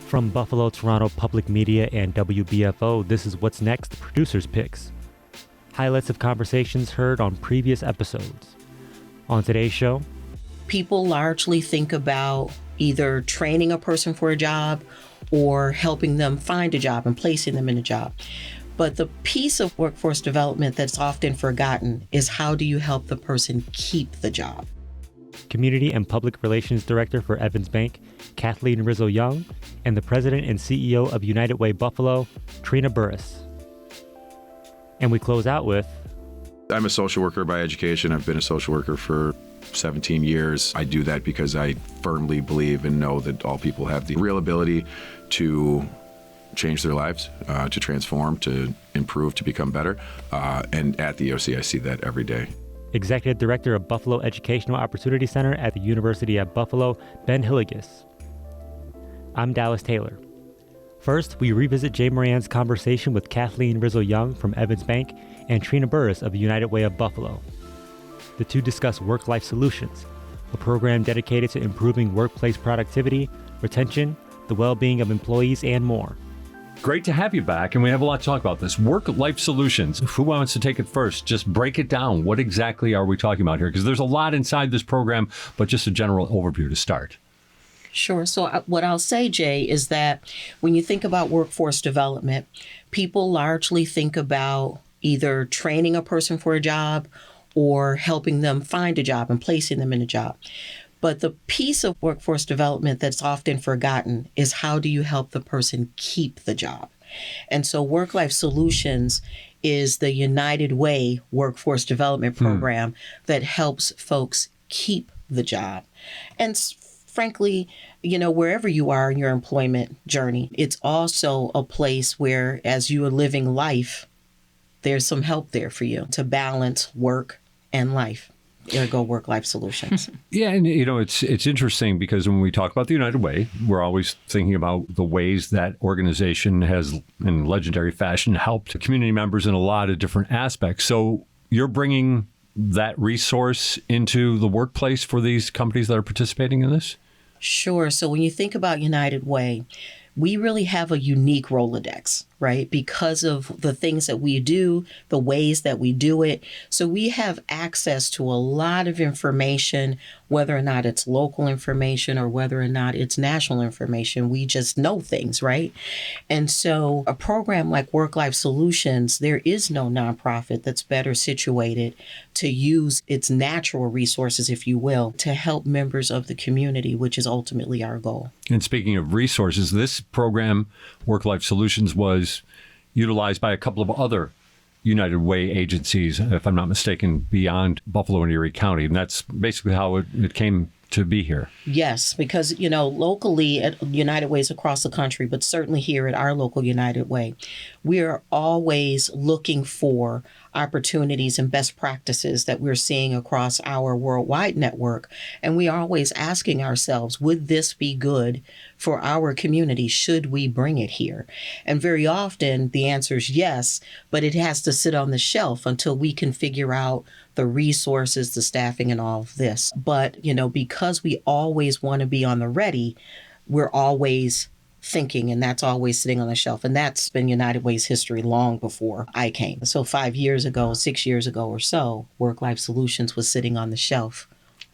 From Buffalo, Toronto Public Media, and WBFO, this is What's Next, Producer's Picks. Highlights of conversations heard on previous episodes. On today's show, people largely think about either training a person for a job or helping them find a job and placing them in a job. But the piece of workforce development that's often forgotten is how do you help the person keep the job? Community and Public Relations Director for Evans Bank, Kathleen Rizzo-Young, and the President and CEO of United Way Buffalo, Trina Burris. And we close out with... I'm a social worker by education. I've been a social worker for 17 years. I do that because I firmly believe and know that all people have the real ability to change their lives, to transform, to improve, to become better. And at the EOC, I see that every day. Executive Director of Buffalo Educational Opportunity Center at the University at Buffalo, Ben Hilligus. I'm Dallas Taylor. First, we revisit Jay Moran's conversation with Kathleen Rizzo-Young from Evans Bank and Trina Burris of United Way of Buffalo. The two discuss Work-Life Solutions, a program dedicated to improving workplace productivity, retention, the well-being of employees, and more. Great to have you back, and we have a lot to talk about this. Work-life solutions. Who wants to take it first? Just break it down. What exactly are we talking about here? Because there's a lot inside this program, but just a general overview to start. Sure. So what I'll say, Jay, is that when you think about workforce development, people largely think about either training a person for a job or helping them find a job and placing them in a job. But the piece of workforce development that's often forgotten is how do you help the person keep the job? And so Work-Life Solutions is the United Way workforce development program that helps folks keep the job. And frankly, wherever you are in your employment journey, it's also a place where as you are living life, there's some help there for you to balance work and life. Ergo Work-Life Solutions. Yeah, and it's interesting because when we talk about the United Way, we're always thinking about the ways that organization has, in legendary fashion, helped community members in a lot of different aspects. So you're bringing that resource into the workplace for these companies that are participating in this? Sure. So when you think about United Way, we really have a unique Rolodex, right? Because of the things that we do, the ways that we do it. So we have access to a lot of information, whether or not it's local information or whether or not it's national information. We just know things, right? And so a program like Work-Life Solutions, there is no nonprofit that's better situated to use its natural resources, if you will, to help members of the community, which is ultimately our goal. And speaking of resources, this program, Work-Life Solutions, was utilized by a couple of other United Way agencies, if I'm not mistaken, beyond Buffalo and Erie County. And that's basically how it came to be here. Yes, because, locally at United Ways across the country, but certainly here at our local United Way, we are always looking for opportunities and best practices that we're seeing across our worldwide network. And we are always asking ourselves, would this be good for our community? Should we bring it here? And very often the answer is yes, but it has to sit on the shelf until we can figure out the resources, the staffing, and all of this. But, because we always want to be on the ready, we're always thinking, and that's always sitting on the shelf. And that's been United Way's history long before I came. So 5 years ago, 6 years ago or so, Work-Life Solutions was sitting on the shelf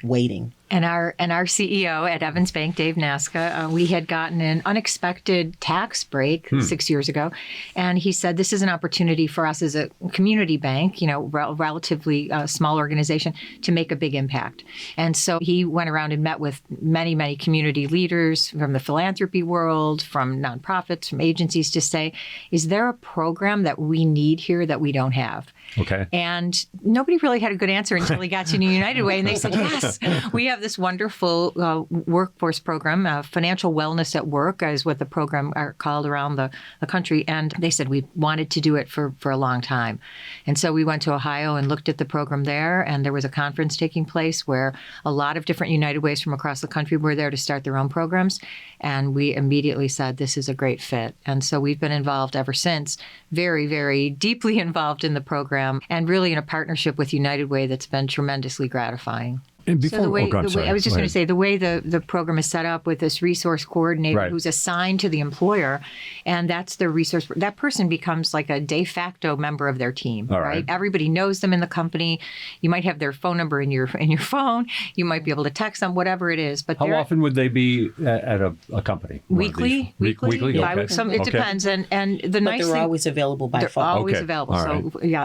waiting. And our CEO at Evans Bank, Dave Nasca, we had gotten an unexpected tax break 6 years ago. And he said, this is an opportunity for us as a community bank, relatively small organization, to make a big impact. And so he went around and met with many, many community leaders from the philanthropy world, from nonprofits, from agencies to say, is there a program that we need here that we don't have? Okay. And nobody really had a good answer until he got to New United Way. And they said, yes, we have this wonderful workforce program, Financial Wellness at Work is what the program are called around the country. And they said we wanted to do it for a long time. And so we went to Ohio and looked at the program there. And there was a conference taking place where a lot of different United Ways from across the country were there to start their own programs. And we immediately said, this is a great fit. And so we've been involved ever since, very, very deeply involved in the program and really in a partnership with United Way that's been tremendously gratifying. And before, So the way, I'm sorry. I was just Go going to ahead. say, the way the program is set up with this resource coordinator Right. who's assigned to the employer, and that's the resource, that person becomes like a de facto member of their team, All right? right. Everybody knows them in the company. You might have their phone number in your phone. You might be able to text them, whatever it is. But How they're often would they be at a company? One of these? weekly. Weekly. By- Okay. it Okay. depends. And the But nice they're thing, always available by they're phone. always Okay. available. All So yeah,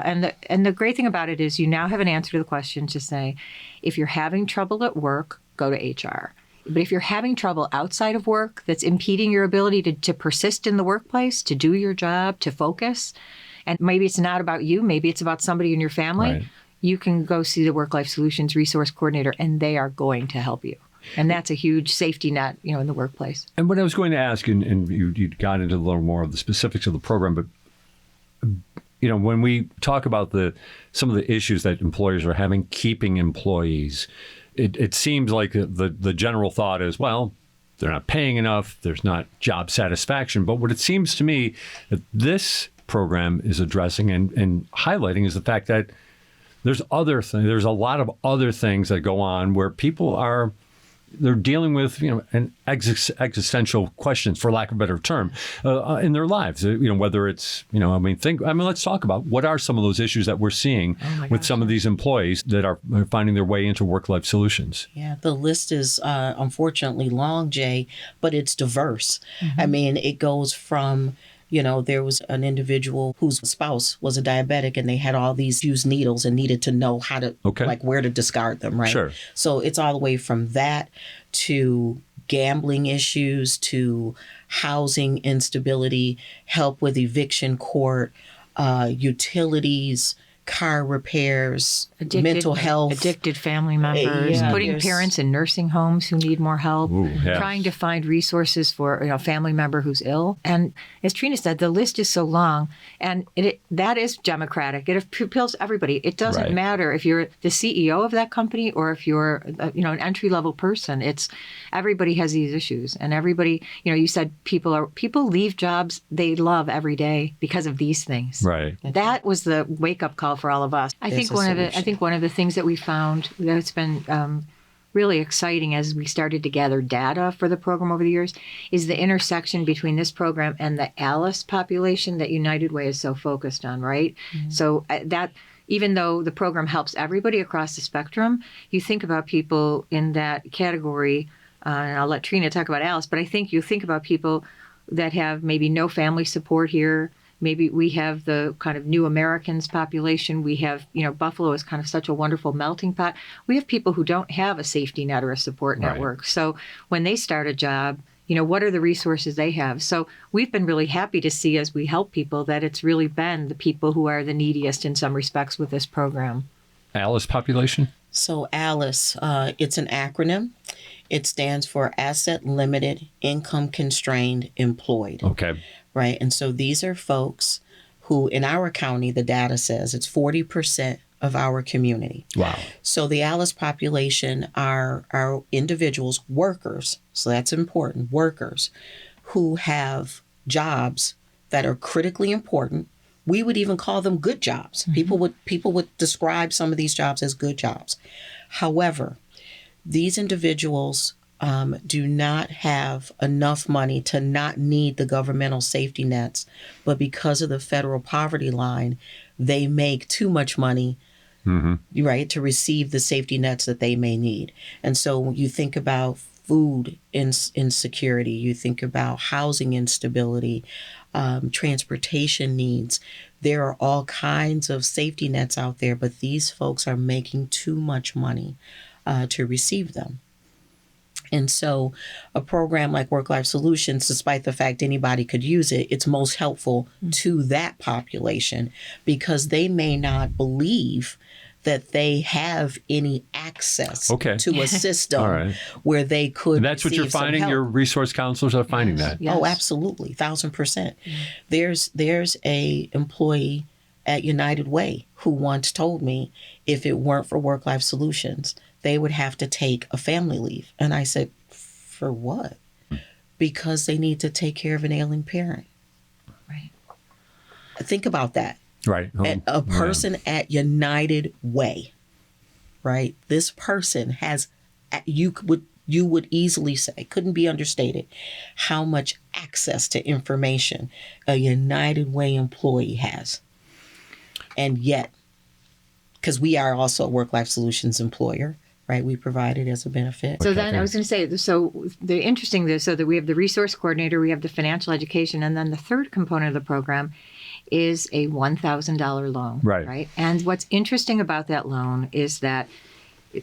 and the great thing about it is you now have an answer to the question to say, if you're having trouble at work, go to HR. But if you're having trouble outside of work that's impeding your ability to persist in the workplace, to do your job, to focus, and maybe it's not about you, maybe it's about somebody in your family, Right. you can go see the Work Life Solutions Resource Coordinator, and they are going to help you. And that's a huge safety net, in the workplace. And what I was going to ask, and you got into a little more of the specifics of the program, but when we talk about some of the issues that employers are having keeping employees, it seems like the general thought is, well, they're not paying enough, there's not job satisfaction. But what it seems to me that this program is addressing and highlighting is the fact that there's a lot of other things that go on where people they're dealing with, an existential questions, for lack of a better term, in their lives. Whether it's, let's talk about what are some of those issues that we're seeing with some of these employees that are finding their way into work-life solutions. Yeah, the list is unfortunately long, Jay, but it's diverse. I mean, it goes from, there was an individual whose spouse was a diabetic and they had all these used needles and needed to know how to, where to discard them, right? Sure. So it's all the way from that to gambling issues to housing instability, help with eviction court, utilities, car repairs, mental health. Addicted family members, putting there's- parents in nursing homes who need more help, Ooh, yeah. trying to find resources for a family member who's ill. And as Trina said, the list is so long, and that is democratic. It appeals to everybody. It doesn't Right. matter if you're the CEO of that company or if you're an entry level person. It's everybody has these issues, and everybody. You said people leave jobs they love every day because of these things. Right. That was the wake up call for all of us. I think one of the things that we found that's been really exciting as we started to gather data for the program over the years is the intersection between this program and the ALICE population that United Way is so focused on, right? Mm-hmm. So that even though the program helps everybody across the spectrum, you think about people in that category, and I'll let Trina talk about ALICE, but I think you think about people that have maybe no family support here. Maybe we have the kind of new Americans population. We have, Buffalo is kind of such a wonderful melting pot. We have people who don't have a safety net or a support network. So when they start a job, what are the resources they have? So we've been really happy to see as we help people that it's really been the people who are the neediest in some respects with this program. ALICE population? So ALICE, it's an acronym. It stands for Asset Limited, Income Constrained, Employed. Okay. Right. And so these are folks who, in our county, the data says it's 40% of our community. Wow. So the ALICE population are individuals, workers. So that's important. Workers who have jobs that are critically important. We would even call them good jobs. Mm-hmm. People would describe some of these jobs as good jobs. However, these individuals do not have enough money to not need the governmental safety nets, but because of the federal poverty line, they make too much money, right, to receive the safety nets that they may need. And so when you think about food insecurity, you think about housing instability, transportation needs, there are all kinds of safety nets out there, but these folks are making too much money to receive them. And so a program like Work Life Solutions, despite the fact anybody could use it, it's most helpful to that population because they may not believe that they have any access to a system where they could. And that's what you're finding. Your resource counselors are finding that. Yes. Oh, absolutely. 1,000%. There's a employee at United Way who once told me if it weren't for Work Life Solutions, they would have to take a family leave. And I said, for what? Because they need to take care of an ailing parent. Right. Think about that. Right. A person at United Way right? This person has, you would easily say, couldn't be understated, how much access to information a United Way employee has. And yet, because we are also a Work-Life Solutions employer, right? We provide it as a benefit. So then I was going to say, so the interesting is, so that we have the resource coordinator, we have the financial education, and then the third component of the program is a $1,000 loan. Right. And what's interesting about that loan is that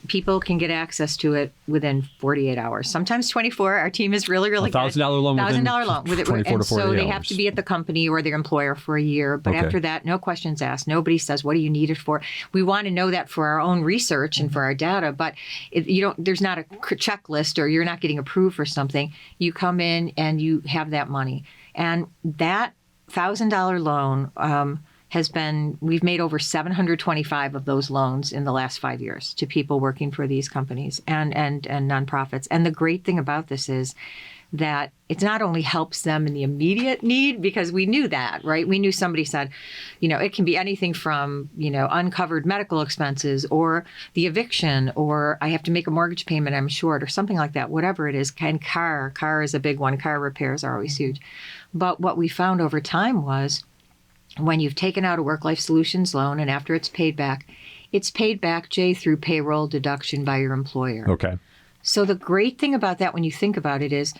people can get access to it within 48 hours, sometimes 24. Our team is really, really good. $1,000 loan within $1,000 loan. 24 to 48 and so they hours. have to be at the company or their employer for a year. But Okay. after that, no questions asked. Nobody says, what do you need it for? We want to know that for our own research and for our data, but there's not a checklist or you're not getting approved for something. You come in and you have that money. And that $1,000 loan we've made over 725 of those loans in the last 5 years to people working for these companies and nonprofits. And the great thing about this is that it not only helps them in the immediate need, because we knew that, right? We knew somebody said, it can be anything from, uncovered medical expenses or the eviction, or I have to make a mortgage payment, I'm short, or something like that, whatever it is. And car is a big one. Car repairs are always huge. But what we found over time was, when you've taken out a Work-Life Solutions loan and after it's paid back, Jay, through payroll deduction by your employer. Okay. So the great thing about that, when you think about it, is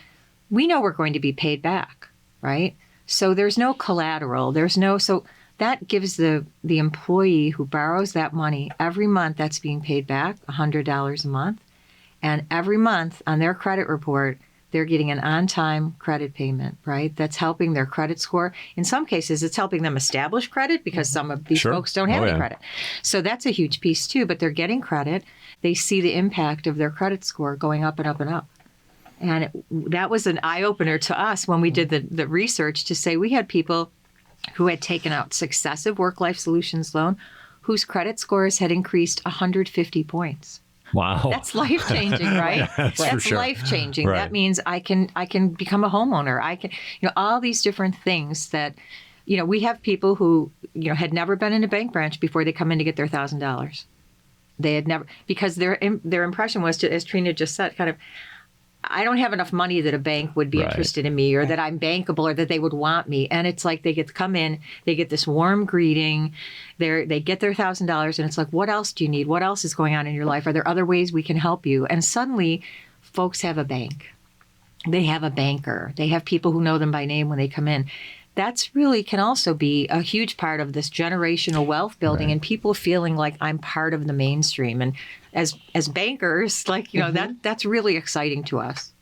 we know we're going to be paid back, right? So there's no collateral. So that gives the employee who borrows that money every month that's being paid back $100 a month. And every month on their credit report, they're getting an on-time credit payment, right? That's helping their credit score. In some cases, it's helping them establish credit because some of these folks don't have any credit. So that's a huge piece too, but they're getting credit. They see the impact of their credit score going up and up and up. And that was an eye-opener to us when we did the research to say we had people who had taken out successive Work-Life Solutions loan whose credit scores had increased 150 points. Wow. That's life-changing, right? That's for sure. Life-changing. Right. That means I can become a homeowner. I can, all these different things that, we have people who, had never been in a bank branch before they come in to get their $1,000. They had never, because their impression was to, as Trina just said, kind of, I don't have enough money that a bank would be interested in me or that I'm bankable or that they would want me. And it's like they get to come in, they get this warm greeting, they get their $1,000 and it's like, what else do you need? What else is going on in your life? Are there other ways we can help you? And suddenly folks have a bank. They have a banker. They have people who know them by name when they come in. That's really can also be a huge part of this generational wealth building and people feeling like I'm part of the mainstream. And as bankers, that's really exciting to us.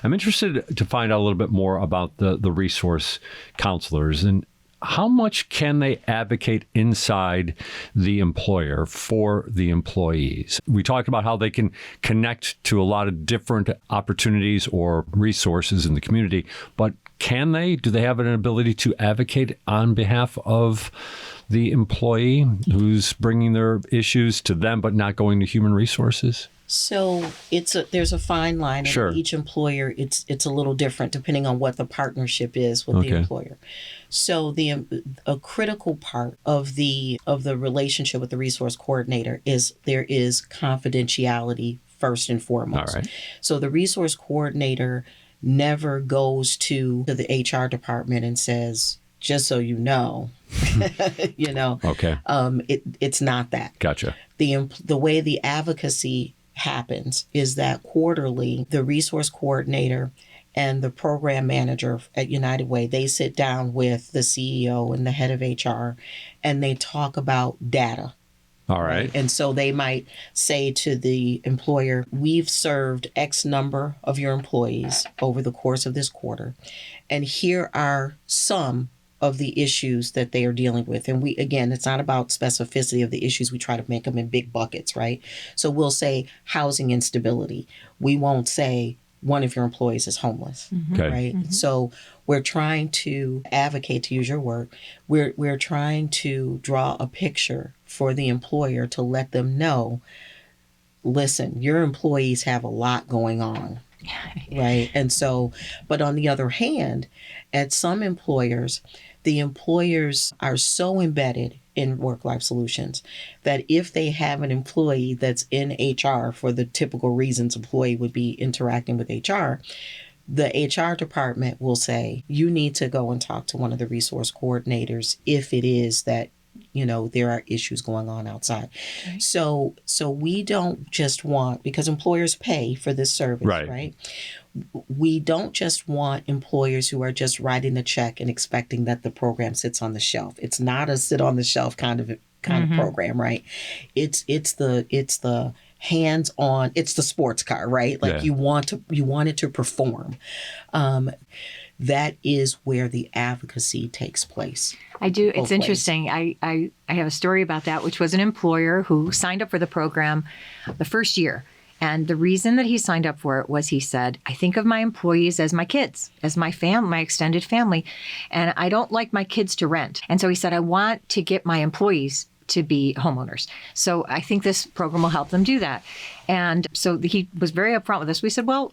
I'm interested to find out a little bit more about the resource counselors and how much can they advocate inside the employer for the employees? We talked about how they can connect to a lot of different opportunities or resources in the community, but can they? Do they have an ability to advocate on behalf of the employee who's bringing their issues to them but not going to human resources? So there's a fine line. Sure. And each employer, it's a little different depending on what the partnership is with the employer. So a critical part of the relationship with the resource coordinator is there is confidentiality first and foremost. All right. So the resource coordinator never goes to the HR department and says, just so you know, Okay. It's not that. Gotcha. The way the advocacy happens is that quarterly, the resource coordinator and the program manager at United Way, they sit down with the CEO and the head of HR and they talk about data. All right. And so they might say to the employer, we've served X number of your employees over the course of this quarter. And here are some of the issues that they are dealing with. And it's not about specificity of the issues. We try to make them in big buckets, right? So we'll say housing instability. We won't say one of your employees is homeless, Okay. right? Mm-hmm. So we're trying to advocate, to use your word, we're trying to draw a picture for the employer to let them know, listen, your employees have a lot going on, right? And so, but on the other hand, at some employers, the employers are so embedded in Work-Life Solutions, that if they have an employee that's in HR for the typical reasons employee would be interacting with HR, the HR department will say, you need to go and talk to one of the resource coordinators if it is that, there are issues going on outside. Okay. So we don't just want, because employers pay for this service, right? We don't just want employers who are just writing the check and expecting that the program sits on the shelf. It's not a sit on the shelf kind of program, right? It's the hands-on, it's the sports car, right? Like you want it to perform. That is where the advocacy takes place. I do. It's interesting. I have a story about that, which was an employer who signed up for the program the first year. And the reason that he signed up for it was, he said, I think of my employees as my kids, as my extended family, and I don't like my kids to rent. And so he said, I want to get my employees to be homeowners. So I think this program will help them do that. And so he was very upfront with us. We said, well,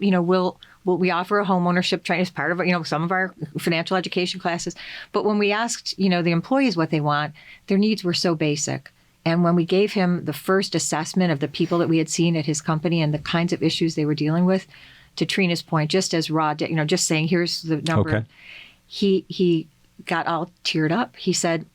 we offer a homeownership training as part of, some of our financial education classes. But when we asked, the employees what they want, their needs were so basic. And when we gave him the first assessment of the people that we had seen at his company and the kinds of issues they were dealing with, to Trina's point, just as Rod did, just saying, here's the number. Okay. He got all teared up. He said,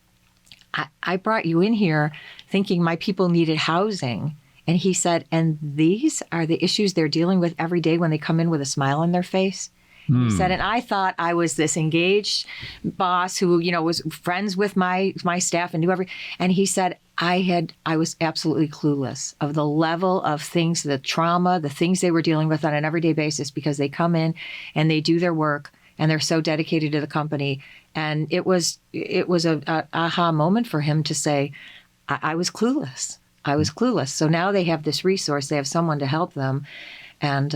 I brought you in here thinking my people needed housing. And he said, and these are the issues they're dealing with every day when they come in with a smile on their face. He said, and I thought I was this engaged boss who, was friends with my staff and knew everything. And he said, I was absolutely clueless of the level of things, the trauma, the things they were dealing with on an everyday basis, because they come in and they do their work and they're so dedicated to the company. And it was a aha moment for him to say, I was clueless. I was clueless. So now they have this resource. They have someone to help them. And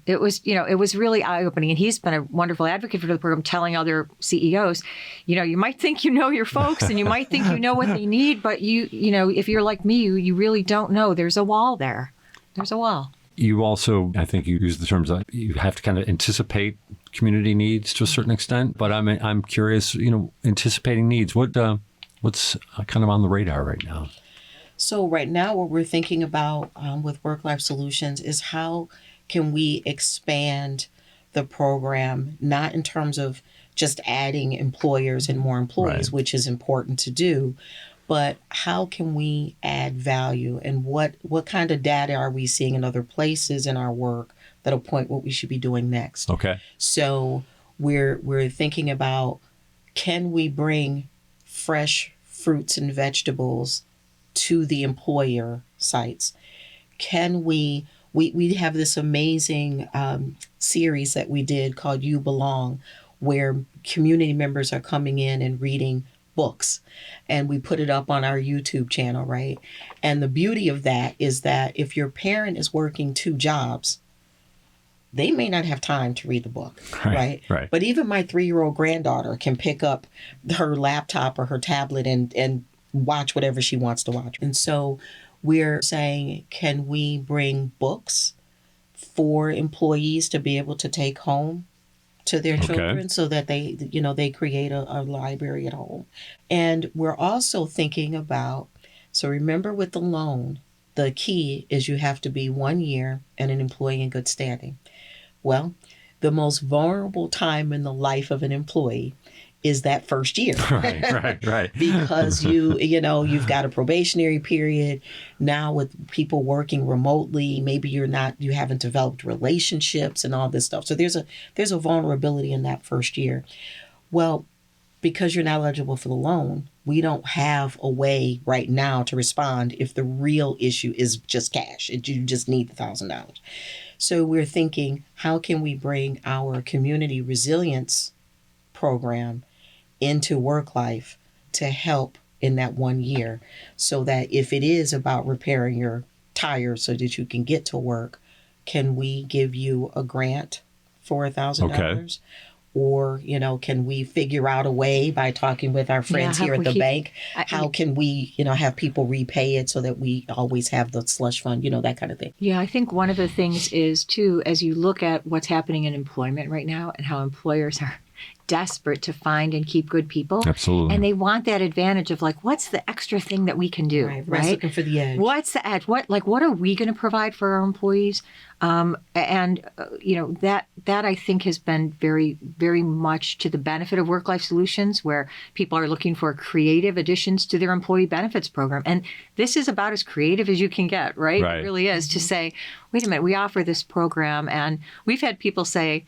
it was really eye-opening. And he's been a wonderful advocate for the program, telling other CEOs, you might think you know your folks and you might think you know what they need, but if you're like me, you really don't know. There's a wall there. There's a wall. You also, I think you use the terms that you have to kind of anticipate community needs to a certain extent. But I'm curious, anticipating needs. What's kind of on the radar right now? So right now, what we're thinking about with Work-Life Solutions is how can we expand the program, not in terms of just adding employers and more employees, which is important to do, but how can we add value, and what kind of data are we seeing in other places in our work that'll point what we should be doing next. Okay. So we're thinking about, can we bring fresh fruits and vegetables to the employer sites? Can we have this amazing series that we did called You Belong, where community members are coming in and reading books, and we put it up on our YouTube channel, right? And the beauty of that is that if your parent is working 2 jobs, they may not have time to read the book, right? But even my 3-year-old granddaughter can pick up her laptop or her tablet and watch whatever she wants to watch. And so we're saying, can we bring books for employees to be able to take home to their children, so that they create a library at home? And we're also thinking about, so remember with the loan, the key is you have to be 1 year and an employee in good standing. Well, the most vulnerable time in the life of an employee is that first year. Right. Because you've got a probationary period. Now with people working remotely, maybe you haven't developed relationships and all this stuff. So there's a vulnerability in that first year. Well, because you're not eligible for the loan, we don't have a way right now to respond if the real issue is just cash. You just need the $1,000. So we're thinking, how can we bring our community resilience program into work life to help in that 1 year, so that if it is about repairing your tires so that you can get to work, can we give you a grant for $1,000? Or, can we figure out a way by talking with our friends here at the bank? How can we, have people repay it so that we always have the slush fund, that kind of thing? Yeah, I think one of the things is, too, as you look at what's happening in employment right now and how employers are desperate to find and keep good people. Absolutely. And they want that advantage of like, what's the extra thing that we can do? Right. Looking for the edge. What's the edge? What are we going to provide for our employees? That I think has been very, very much to the benefit of Work-Life Solutions, where people are looking for creative additions to their employee benefits program. And this is about as creative as you can get, right? Right. It really is, to say, wait a minute, we offer this program. And we've had people say,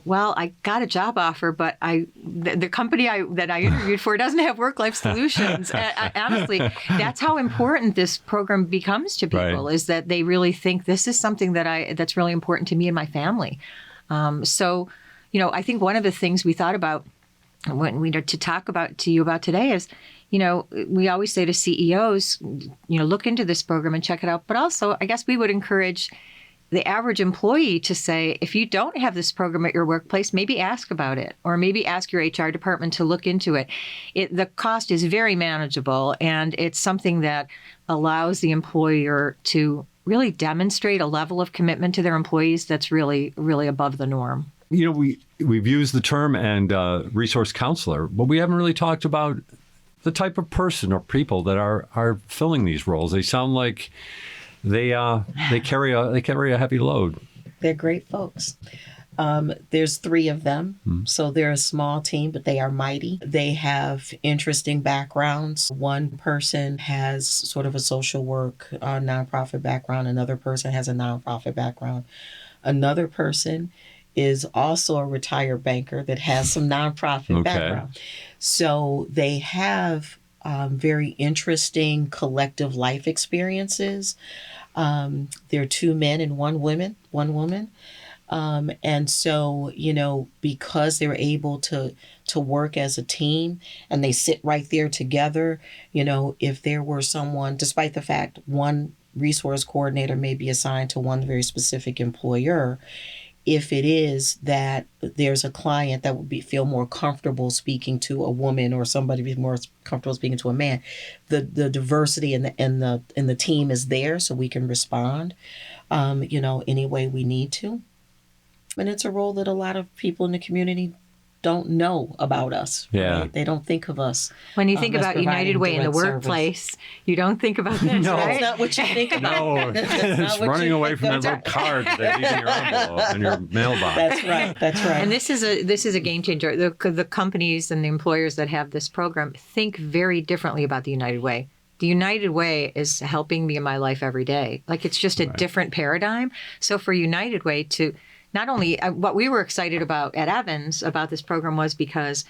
well, I got a job offer, but the company that I interviewed for doesn't have Work-Life Solutions. Honestly, that's how important this program becomes to people, Right. is that they really think this is something that's really important to me and my family. So, I think one of the things we thought about when we to talk about to you about today is, we always say to CEOs, look into this program and check it out. But also, I guess we would encourage the average employee to say, if you don't have this program at your workplace, maybe ask about it, or maybe ask your HR department to look into it. The cost is very manageable, and it's something that allows the employer to really demonstrate a level of commitment to their employees that's really, really above the norm. We've used the term and resource counselor, but we haven't really talked about the type of person or people that are filling these roles. They sound like they carry a heavy load. They're great folks. There's 3 of them, so they're a small team, but they are mighty. They have interesting backgrounds. One person has sort of a social work, nonprofit background. Another person has a nonprofit background. Another person is also a retired banker that has some nonprofit background. So they have very interesting collective life experiences. There are 2 men and 1 woman. And so, because they're able to work as a team and they sit right there together, if there were someone, despite the fact one resource coordinator may be assigned to one very specific employer, if it is that there's a client that would feel more comfortable speaking to a woman, or somebody be more comfortable speaking to a man, the diversity in the team is there, so we can respond, any way we need to. And it's a role that a lot of people in the community don't know about us. Yeah. Right? They don't think of us. When you think as about United providing Way in the direct workplace, you don't think about this, No. right? That's not what you think about. No, it's running away from that little card that leaves in your envelope in your mailbox. That's right. And this is a game changer. The companies and the employers that have this program think very differently about the United Way. The United Way is helping me in my life every day. Like, it's just a different paradigm. So for United Way to not only what we were excited about at Evans about this program was because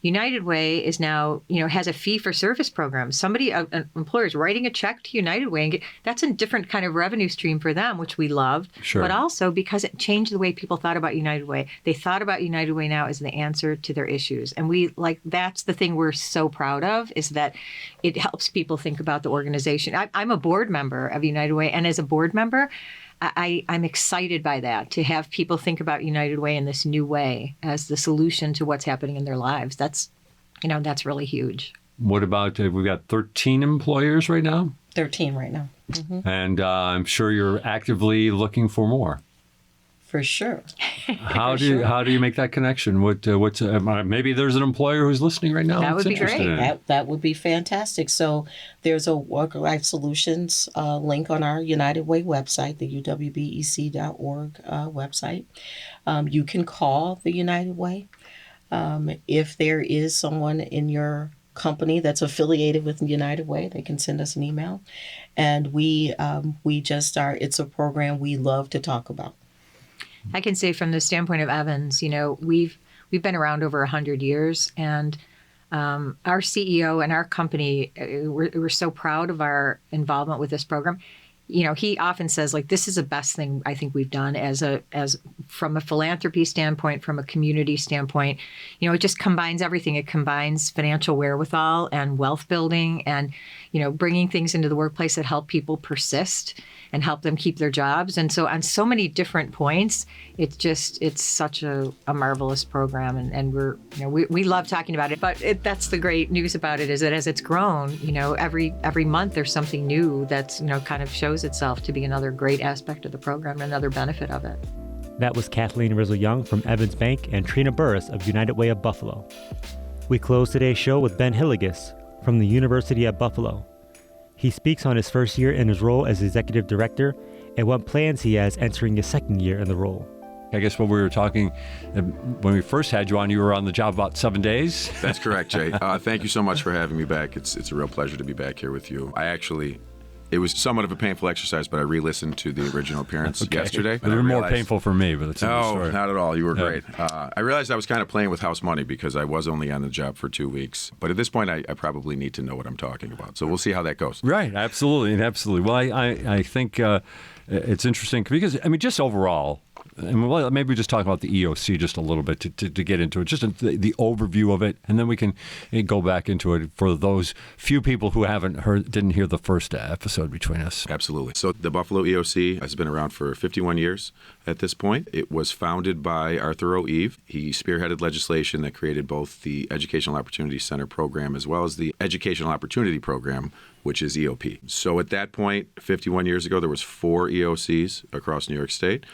United Way is now, has a fee for service program. An employer is writing a check to United Way, and that's a different kind of revenue stream for them, which we loved. Sure. But also because it changed the way people thought about United Way. They thought about United Way now as the answer to their issues. And that's the thing we're so proud of, is that it helps people think about the organization. I'm a board member of United Way, and as a board member, I'm excited by that, to have people think about United Way in this new way as the solution to what's happening in their lives. That's really huge. What about, we've got 13 employers right now? 13 right now. Mm-hmm. And I'm sure you're actively looking for more. For sure. How do you make that connection? What's maybe there's an employer who's listening right now. That would be interested great. in it. That would be fantastic. So there's a Work-Life Solutions link on our United Way website, the uwbec.org website. You can call the United Way. If there is someone in your company that's affiliated with United Way, they can send us an email. And it's a program we love to talk about. I can say from the standpoint of Evans, we've been around over 100 years, and our CEO and our company, we're so proud of our involvement with this program. He often says, like, this is the best thing I think we've done as from a philanthropy standpoint, from a community standpoint. It just combines everything. It combines financial wherewithal and wealth building, and bringing things into the workplace that help people persist and help them keep their jobs. And so on so many different points, it's such a marvelous program, and we love talking about it. But that's the great news about it, is that as it's grown, every month there's something new that's kind of shows itself to be another great aspect of the program, another benefit of it. That was Kathleen Rizzo-Young from Evans Bank and Trina Burris of United Way of Buffalo. We close today's show with Ben Hilligus from the University at Buffalo. He speaks on his first year in his role as executive director and what plans he has entering his second year in the role. I guess when we were talking, when we first had you on, you were on the job about 7 days. That's correct, Jay. Thank you so much for having me back. It's a real pleasure to be back here with you. It was somewhat of a painful exercise, but I re-listened to the original appearance yesterday. They were more painful for me, but it's another story. No, not at all. You were great. I realized I was kind of playing with house money because I was only on the job for 2 weeks. But at this point, I probably need to know what I'm talking about. So we'll see how that goes. Right, absolutely. Well, I think it's interesting because, I mean, just overall, and maybe we just talk about the EOC just a little bit to get into it, just the overview of it, and then we can go back into it for those few people who didn't hear the first episode between us. Absolutely. So the Buffalo EOC has been around for 51 years at this point. It was founded by Arthur O. Eve. He spearheaded legislation that created both the Educational Opportunity Center program as well as the Educational Opportunity Program, which is EOP. So at that point, 51 years ago, there was 4 EOCs across New York State.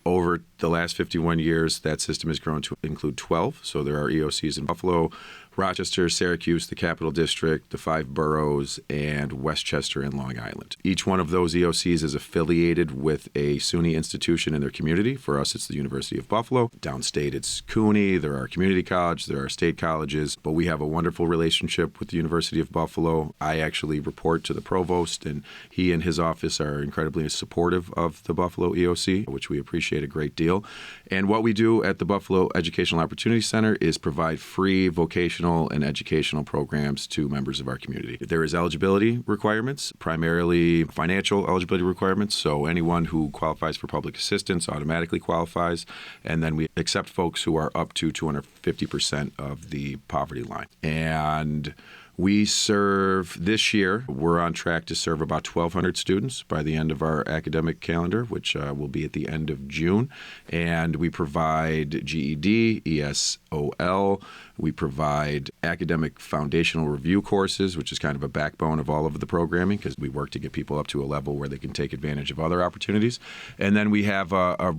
Over the last 51 years, that system has grown to include 12. So there are EOCs in Buffalo, Rochester, Syracuse, the Capital District, the 5 boroughs, and Westchester and Long Island. Each one of those EOCs is affiliated with a SUNY institution in their community. For us, it's the University of Buffalo. Downstate, it's CUNY. There are community colleges, there are state colleges, but we have a wonderful relationship with the University of Buffalo. I actually report to the provost, and he and his office are incredibly supportive of the Buffalo EOC, which we appreciate a great deal. And what we do at the Buffalo Educational Opportunity Center is provide free vocational and educational programs to members of our community. There is eligibility requirements, primarily financial eligibility requirements. So anyone who qualifies for public assistance automatically qualifies. And then we accept folks who are up to 250% of the poverty line. And we serve, this year, we're on track to serve about 1,200 students by the end of our academic calendar, which will be at the end of June. And we provide GED, ESOL. We provide academic foundational review courses, which is kind of a backbone of all of the programming because we work to get people up to a level where they can take advantage of other opportunities. And then we have a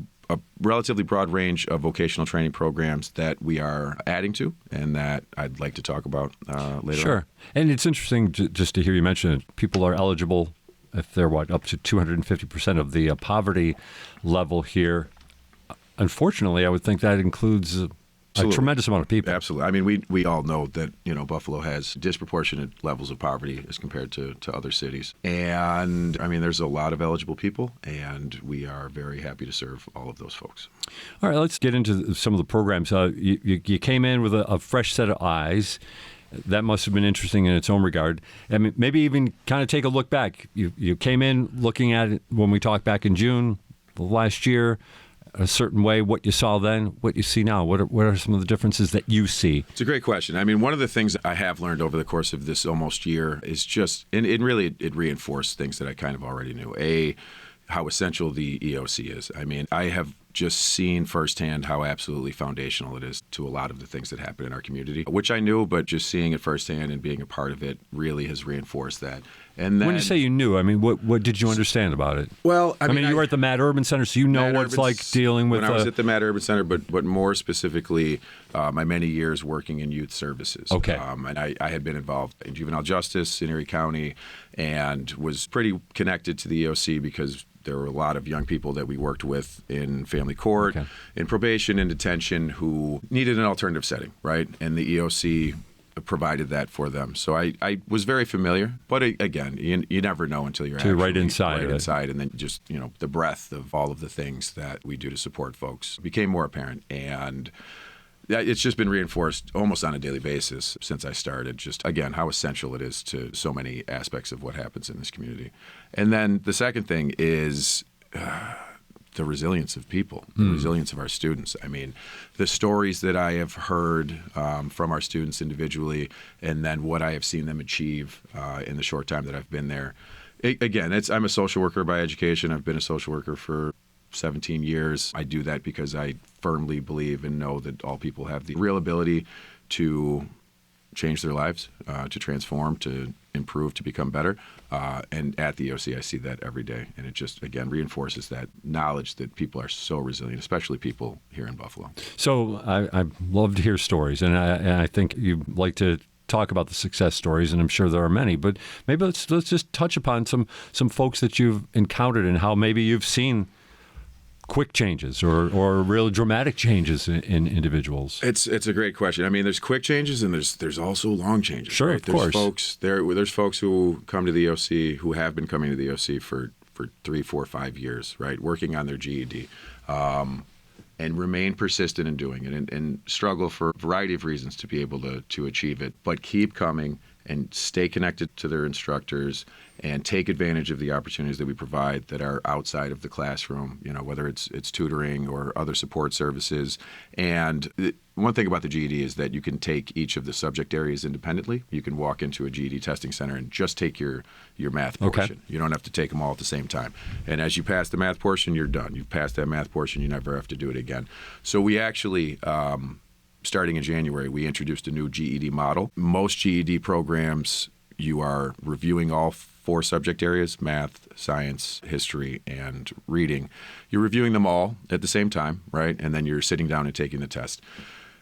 relatively broad range of vocational training programs that we are adding to and that I'd like to talk about later Sure. on. And it's interesting just to hear you mention it. People are eligible if they're, up to 250% of the poverty level here. Unfortunately, I would think that includes a tremendous amount of people. Absolutely. I mean, we all know that, Buffalo has disproportionate levels of poverty as compared to other cities. And, I mean, there's a lot of eligible people, and we are very happy to serve all of those folks. All right, let's get into some of the programs. You came in with a fresh set of eyes. That must have been interesting in its own regard. I mean, maybe even kind of take a look back. You came in looking at it when we talked back in June last year, a certain way, what you saw then, what you see now. What are some of the differences that you see? It's a great question. I mean, one of the things I have learned over the course of this almost year is just, and it reinforced things that I kind of already knew. How essential the EOC is. I mean, I have just seen firsthand how absolutely foundational it is to a lot of the things that happen in our community, which I knew, but just seeing it firsthand and being a part of it really has reinforced that. And then, when you say you knew, I mean, what did you understand about it? Well, I mean, you were at the Mad Urban Center, so you know what it's like dealing with. When I was at the Mad Urban Center, but more specifically, my many years working in youth services. Okay. And I had been involved in juvenile justice in Erie County and was pretty connected to the EOC because there were a lot of young people that we worked with in family court, in probation, in detention, who needed an alternative setting, right? And the EOC provided that for them. So I was very familiar, but again, you never know until you're actually right inside, and then just, the breadth of all of the things that we do to support folks became more apparent. And it's just been reinforced almost on a daily basis since I started, just, again, how essential it is to so many aspects of what happens in this community. And then the second thing is the resilience of people, the resilience of our students. I mean, the stories that I have heard from our students individually, and then what I have seen them achieve in the short time that I've been there. I'm a social worker by education. I've been a social worker for 17 years. I do that because I firmly believe and know that all people have the real ability to change their lives, to transform, to improve, to become better. And at the EOC, I see that every day. And it just, again, reinforces that knowledge that people are so resilient, especially people here in Buffalo. So I love to hear stories, and I think you like to talk about the success stories, and I'm sure there are many. But maybe let's just touch upon some folks that you've encountered and how maybe you've seen quick changes or real dramatic changes in individuals. It's a great question. I mean, there's quick changes and there's also long changes. Sure, right? of course. There's folks who come to the EOC who have been coming to the EOC for 3, 4, 5 years, right, working on their GED, and remain persistent in doing it and struggle for a variety of reasons to be able to achieve it, but keep coming and stay connected to their instructors and take advantage of the opportunities that we provide that are outside of the classroom, whether it's tutoring or other support services. And one thing about the GED is that you can take each of the subject areas independently. You can walk into a GED testing center and just take your math portion. Okay. You don't have to take them all at the same time. And as you pass the math portion, you're done. You've passed that math portion, you never have to do it again. So we actually starting in January, we introduced a new GED model. Most GED programs, you are reviewing all 4 subject areas, math, science, history, and reading. You're reviewing them all at the same time, right? And then you're sitting down and taking the test.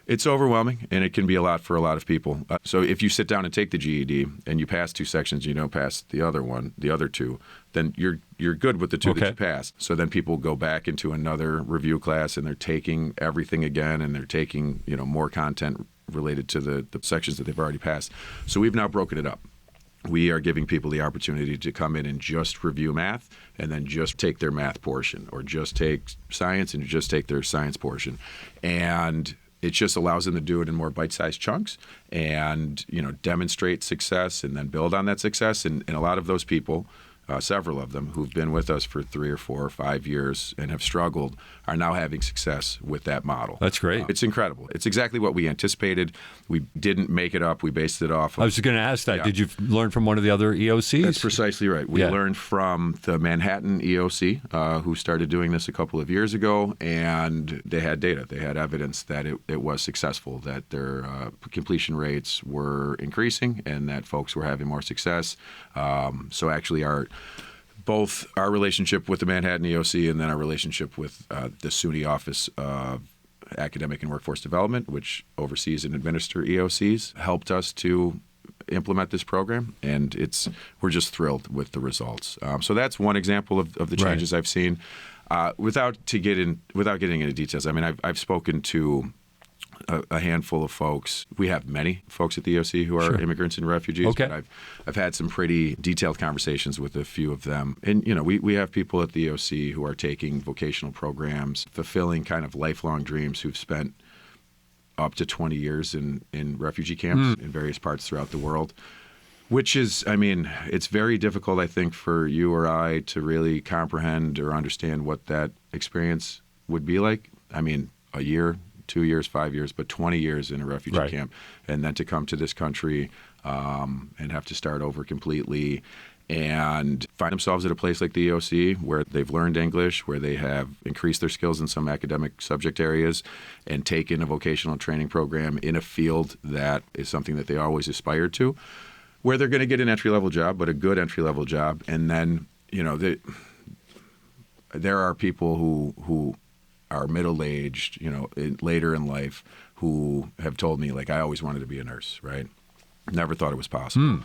It's overwhelming, and it can be a lot for a lot of people. So if you sit down and take the GED and you pass 2 sections, you don't pass the other 2, then you're good with the 2 that you pass. So then people go back into another review class, and they're taking everything again, and they're taking more content related to the sections that they've already passed. So we've now broken it up. We are giving people the opportunity to come in and just review math and then just take their math portion, or just take science and just take their science portion. And it just allows them to do it in more bite-sized chunks and, demonstrate success and then build on that success. And a lot of those people, several of them who've been with us for 3 or 4 or 5 years and have struggled, are now having success with that model. That's great. It's incredible. It's exactly what we anticipated. We didn't make it up. We based it off of, I was going to ask that. Yeah. Did you learn from one of the other EOCs? That's precisely right. We learned from the Manhattan EOC, who started doing this a couple of years ago, and they had data. They had evidence that it was successful, that their completion rates were increasing, and that folks were having more success. So actually both our relationship with the Manhattan EOC and then our relationship with the SUNY Office of Academic and Workforce Development, which oversees and administers EOCs, helped us to implement this program, and we're just thrilled with the results. So that's one example of the changes I've seen. Without getting into details, I mean, I've spoken to a handful of folks. We have many folks at the EOC who are immigrants and refugees, but I've had some pretty detailed conversations with a few of them. And, we have people at the EOC who are taking vocational programs, fulfilling kind of lifelong dreams, who've spent up to 20 years in refugee camps in various parts throughout the world, which is, I mean, it's very difficult, I think, for you or I to really comprehend or understand what that experience would be like. I mean, a year, 2 years, 5 years, but 20 years in a refugee camp, and then to come to this country and have to start over completely and find themselves at a place like the EOC where they've learned English, where they have increased their skills in some academic subject areas, and taken a vocational training program in a field that is something that they always aspired to, where they're going to get an entry-level job, but a good entry-level job. And then, there are people who are middle-aged, later in life, who have told me, like, I always wanted to be a nurse, right? Never thought it was possible.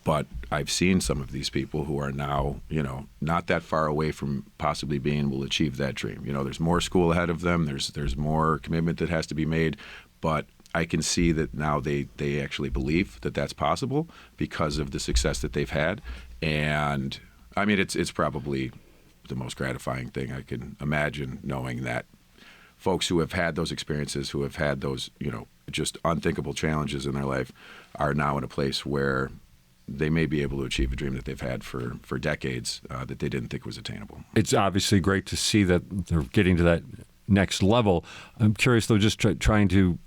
But I've seen some of these people who are now, not that far away from possibly being able to achieve that dream. There's more school ahead of them. There's more commitment that has to be made. But I can see that now they actually believe that that's possible because of the success that they've had. And, I mean, it's probably the most gratifying thing I can imagine, knowing that folks who have had those experiences, who have had those, just unthinkable challenges in their life, are now in a place where they may be able to achieve a dream that they've had for decades that they didn't think was attainable. It's obviously great to see that they're getting to that next level. I'm curious, though, just trying to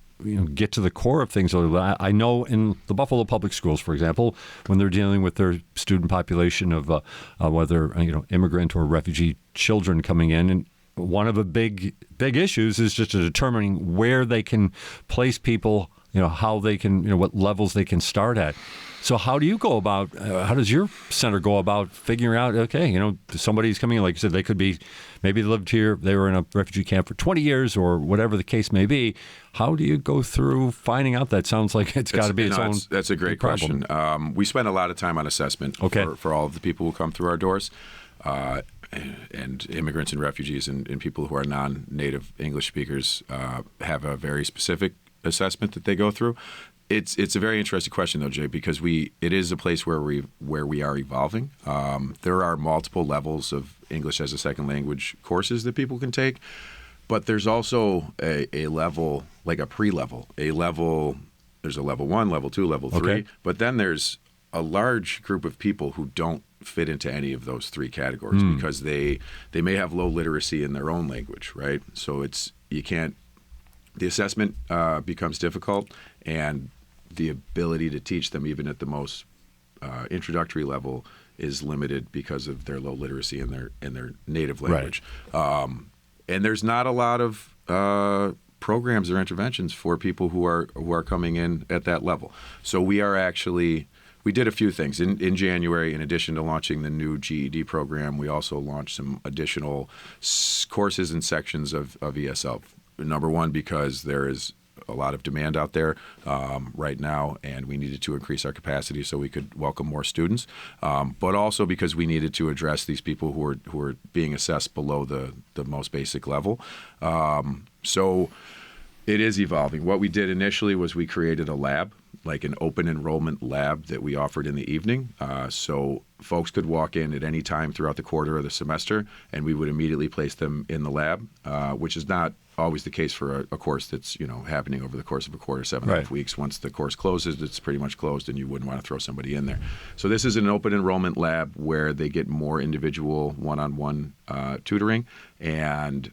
get to the core of things a little bit. I know in the Buffalo Public Schools, for example, when they're dealing with their student population of whether immigrant or refugee children coming in, and one of the big issues is just determining where they can place people how they can, what levels they can start at. So how do you go about, how does your center go about figuring out, okay, somebody's coming in, like you said, they could be, maybe they lived here, they were in a refugee camp for 20 years or whatever the case may be. How do you go through finding out? That sounds like it's got to be its own. That's a great question. We spend a lot of time on assessment for all of the people who come through our doors. And immigrants and refugees and people who are non-native English speakers have a very specific assessment that they go through. It's a very interesting question, though, Jay, because it is a place where we are evolving. There are multiple levels of English as a second language courses that people can take, but there's also a level, like a pre-level, there's a level 1, level 2, level 3, but then there's a large group of people who don't fit into any of those 3 categories because they may have low literacy in their own language, right? So the assessment becomes difficult, and the ability to teach them even at the most introductory level is limited because of their low literacy in their native language. Right. And there's not a lot of programs or interventions for people who are coming in at that level. So we did a few things. In January, in addition to launching the new GED program, we also launched some additional courses and sections of ESL. Number one, because there is a lot of demand out there right now, and we needed to increase our capacity so we could welcome more students. But also because we needed to address these people who are being assessed below the most basic level. So it is evolving. What we did initially was we created a lab, like an open enrollment lab that we offered in the evening. So folks could walk in at any time throughout the quarter or the semester, and we would immediately place them in the lab, which is not always the case for a course that's happening over the course of a quarter, 7.5 weeks. Once the course closes, it's pretty much closed, and you wouldn't want to throw somebody in there. So this is an open enrollment lab where they get more individual one-on-one tutoring, and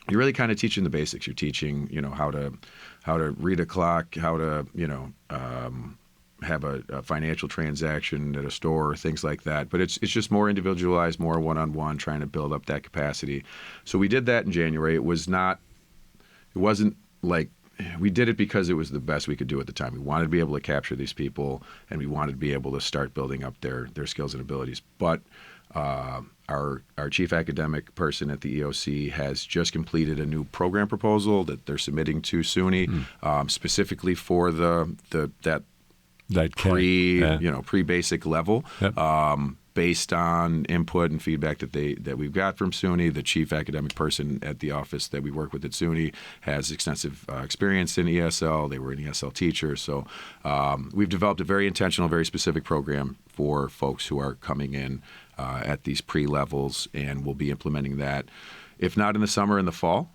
you're really kind of teaching the basics. You're teaching, how to read a clock, how to, have a financial transaction at a store, things like that. But it's just more individualized, more one-on-one, trying to build up that capacity. So we did that in January. It wasn't like we did it because it was the best we could do at the time. We wanted to be able to capture these people, and we wanted to be able to start building up their skills and abilities. But our chief academic person at the EOC has just completed a new program proposal that they're submitting to SUNY specifically for that pre-basic level. Yep. Based on input and feedback that we've got from SUNY. The chief academic person at the office that we work with at SUNY has extensive experience in ESL. They were an ESL teacher. So we've developed a very intentional, very specific program for folks who are coming in at these pre-levels, and we'll be implementing that, if not in the summer, in the fall.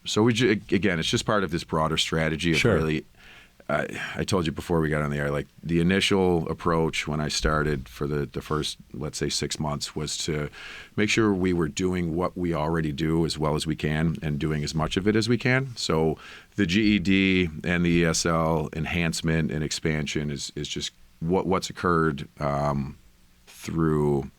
So again, it's just part of this broader strategy of really, I told you before we got on the air, like the initial approach when I started for the first, let's say, 6 months was to make sure we were doing what we already do as well as we can and doing as much of it as we can. So the GED and the ESL enhancement and expansion is just what's occurred through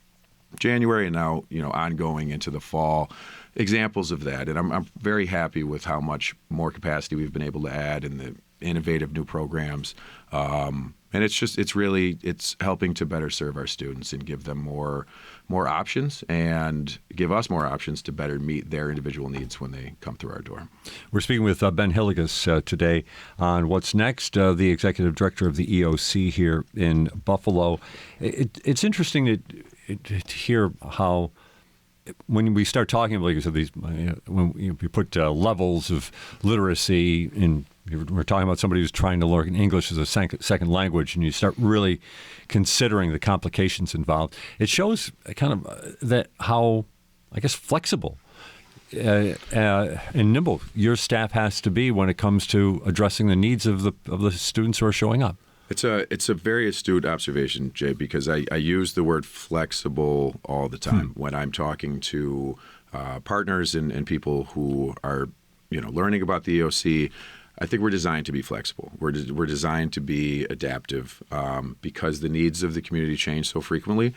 January and now, ongoing into the fall. Examples of that. And I'm very happy with how much more capacity we've been able to add in the innovative new programs. And it's helping to better serve our students and give them more options and give us more options to better meet their individual needs when they come through our door. We're speaking with Ben Hillegas today on What's Next, the executive director of the EOC here in Buffalo. It's interesting to hear how, when we start talking, like you said, when you put levels of literacy in, we're talking about somebody who's trying to learn English as a second language, and you start really considering the complications involved. It shows kind of that how, I guess, flexible and nimble your staff has to be when it comes to addressing the needs of the students who are showing up. It's a very astute observation, Jay, because I use the word flexible all the time when I'm talking to partners and people who are learning about the EOC. I think we're designed to be flexible. We're designed to be adaptive because the needs of the community change so frequently.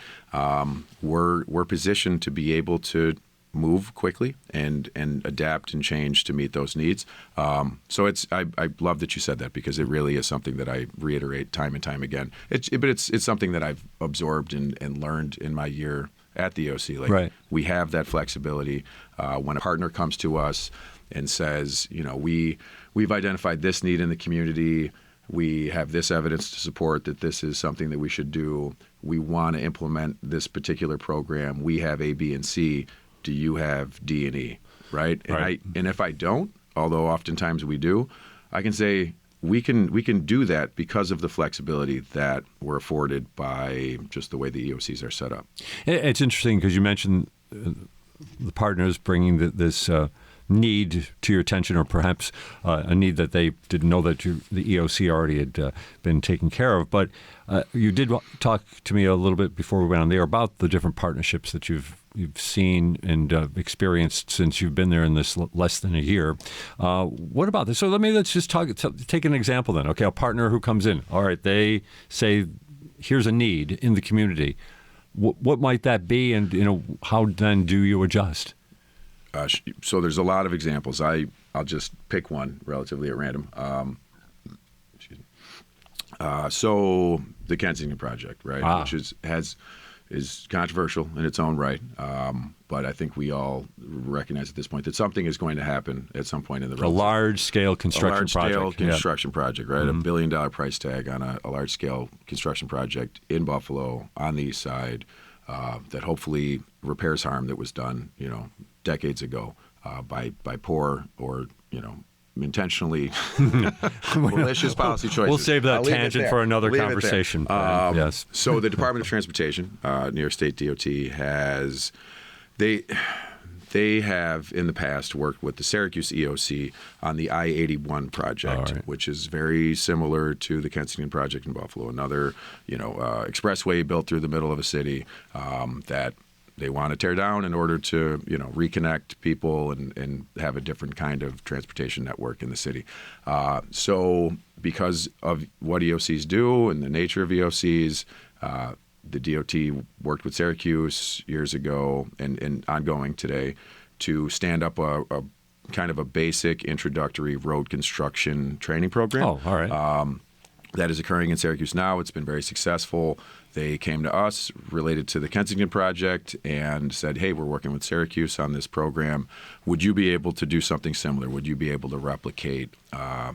We're positioned to be able to move quickly and adapt and change to meet those needs. So I love that you said that, because it really is something that I reiterate time and time again. But it's something that I've absorbed and learned in my year at the EOC. Right. We have that flexibility. When a partner comes to us and says, we've identified this need in the community, we have this evidence to support that this is something that we should do, we want to implement this particular program, we have A, B, and C, do you have D and E, right? And if I don't, although oftentimes we do, I can say we can do that because of the flexibility that we're afforded by just the way the EOCs are set up. It's interesting because you mentioned the partners bringing this need to your attention, or perhaps a need that they didn't know that the EOC already had been taken care of. But you did talk to me a little bit before we went on there about the different partnerships that you've seen and experienced since you've been there in this less than a year. What about this? So let's just take an example then. Okay, a partner who comes in. All right, they say, here's a need in the community. What might that be, and how then do you adjust? So there's a lot of examples. I'll just pick one relatively at random. So the Kensington Project, right, which is controversial in its own right, but I think we all recognize at this point that something is going to happen at some point in the road. A large-scale construction project. A large-scale construction project, right? Mm-hmm. $1 billion price tag on a large-scale construction project in Buffalo on the east side that hopefully repairs harm that was done, decades ago by poor or, intentionally malicious policy choices. We'll save that tangent for another conversation. Yes. So the Department of Transportation, New York State DOT, they have in the past worked with the Syracuse EOC on the I-81 project, which is very similar to the Kensington project in Buffalo. Another, expressway built through the middle of a city that they want to tear down in order to, reconnect people and have a different kind of transportation network in the city. So because of what EOCs do and the nature of EOCs, the DOT worked with Syracuse years ago and ongoing today to stand up a kind of a basic introductory road construction training program. Oh, all right. That is occurring in Syracuse now. It's been very successful. They came to us related to the Kensington project and said, hey, we're working with Syracuse on this program. Would you be able to do something similar? Would you be able to replicate a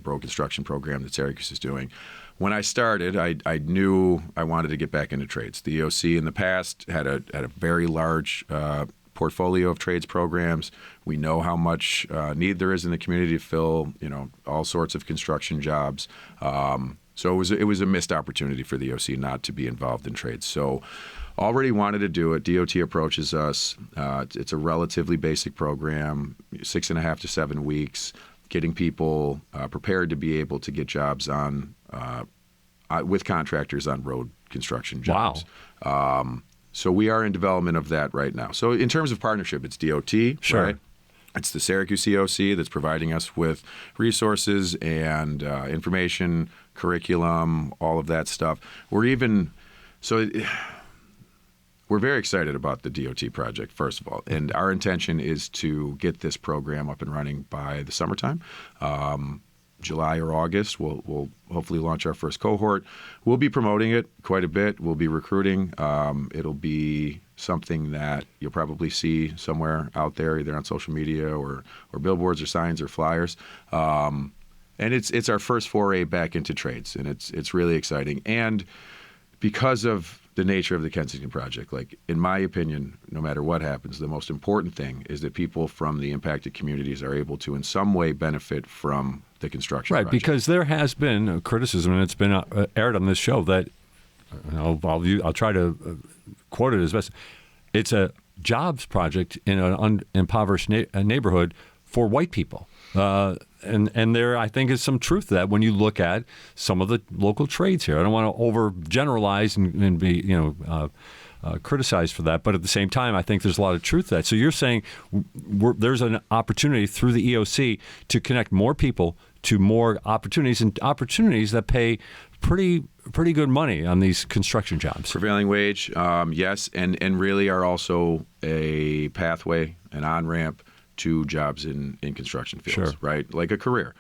road construction program that Syracuse is doing? When I started, I knew I wanted to get back into trades. The EOC in the past had a very large portfolio of trades programs. We know how much need there is in the community to fill, all sorts of construction jobs. So it was a missed opportunity for the EOC not to be involved in trades. So already wanted to do it. DOT approaches us. It's a relatively basic program, 6.5 to 7 weeks, getting people prepared to be able to get jobs on with contractors on road construction jobs. Wow. So we are in development of that right now. So in terms of partnership, it's DOT, sure. Right? It's the Syracuse EOC that's providing us with resources and information, curriculum, all of that stuff. We're very excited about the DOT project, first of all, and our intention is to get this program up and running by the summertime. July or August, we'll hopefully launch our first cohort. We'll be promoting it quite a bit. We'll be recruiting. It'll be something that you'll probably see somewhere out there, either on social media or billboards or signs or flyers. And it's our first foray back into trades, and it's really exciting. And because of the nature of the Kensington project, like in my opinion, no matter what happens, the most important thing is that people from the impacted communities are able to in some way benefit from the construction project. Because there has been a criticism, and it's been aired on this show, that I'll try to quote it as best. It's a jobs project in an impoverished neighborhood for white people. And there, I think, is some truth to that when you look at some of the local trades here. I don't want to overgeneralize and be, criticized for that. But at the same time, I think there's a lot of truth to that. So you're saying there's an opportunity through the EOC to connect more people to more opportunities, and opportunities that pay pretty pretty good money on these construction jobs. Prevailing wage, yes, and really are also a pathway, an on-ramp to jobs in construction fields, Sure. right? Like a career.